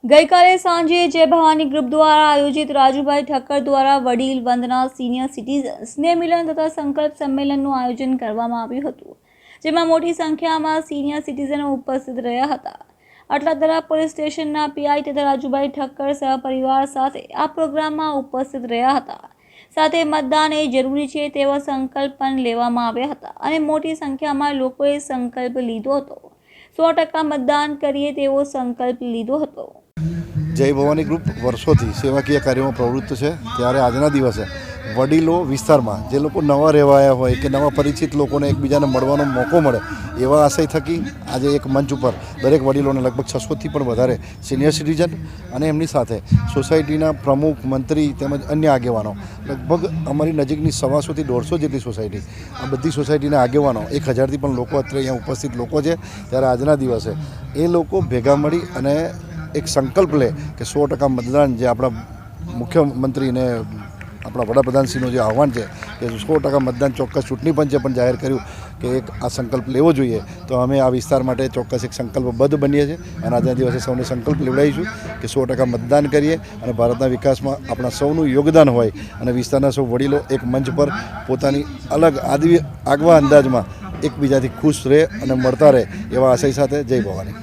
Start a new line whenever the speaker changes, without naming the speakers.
ગઈકાલે સાંજે જય ભવાની ગ્રુપ દ્વારા આયોજિત રાજુભાઈ ઠક્કર દ્વારા વડીલ વંદના સિનિયર સિટીઝન સ્નેહ મિલન તથા સંકલ્પ સંમેલનનું આયોજન કરવામાં આવ્યું હતું, જેમાં મોટી સંખ્યામાં સિનિયર સિટીઝનો ઉપસ્થિત રહ્યા હતા। અટલાદરા પોલીસ સ્ટેશનના પીઆઈ તથા રાજુભાઈ ઠક્કર સહપરિવાર સાથે આ પ્રોગ્રામમાં ઉપસ્થિત રહ્યા હતા। સાથે મતદાન એ જરૂરી છે તેવા સંકલ્પ પણ લેવામાં આવ્યા હતા અને મોટી સંખ્યામાં લોકોએ સંકલ્પ લીધો હતો। 100% મતદાન કરીએ તેવો સંકલ્પ લીધો હતો।
જય ભવાની ગ્રુપ વર્ષોથી સેવાકીય કાર્યોમાં પ્રવૃત્ત છે, ત્યારે આજના દિવસે વડીલો વિસ્તારમાં જે લોકો નવા રહેવાયા હોય કે નવા પરિચિત લોકોને એકબીજાને મળવાનો મોકો મળે એવા આશય થકી આજે એક મંચ ઉપર દરેક વડીલોને લગભગ 600થી પણ વધારે સિનિયર સિટીઝન અને એમની સાથે સોસાયટીના પ્રમુખ, મંત્રી તેમજ અન્ય આગેવાનો, લગભગ અમારી નજીકની 125થી 150 જેટલી સોસાયટી, આ બધી સોસાયટીના આગેવાનો 1000થી પણ લોકો અત્યારે અહીંયા ઉપસ્થિત લોકો છે। ત્યારે આજના દિવસે એ લોકો ભેગા મળી અને એક સંકલ્પ લે કે 100% મતદાન, જે આપણા મુખ્યમંત્રીને આપણા વડાપ્રધાનશ્રીનું જે આહવાન છે કે 100% મતદાન ચોક્કસ ચૂંટણી પંચે પણ જાહેર કર્યું કે એક આ સંકલ્પ લેવો જોઈએ, તો અમે આ વિસ્તાર માટે ચોક્કસ એક સંકલ્પબદ્ધ બનીએ છીએ અને આજના દિવસે સૌને સંકલ્પ લેવડાવીશું કે 100% મતદાન કરીએ અને ભારતના વિકાસમાં આપણા સૌનું યોગદાન હોય અને વિસ્તારના સૌ વડીલો એક મંચ પર પોતાની અલગ આગવા અંદાજમાં એકબીજાથી ખુશ રહે અને મળતા રહે એવા આશય સાથે જય ભવાની।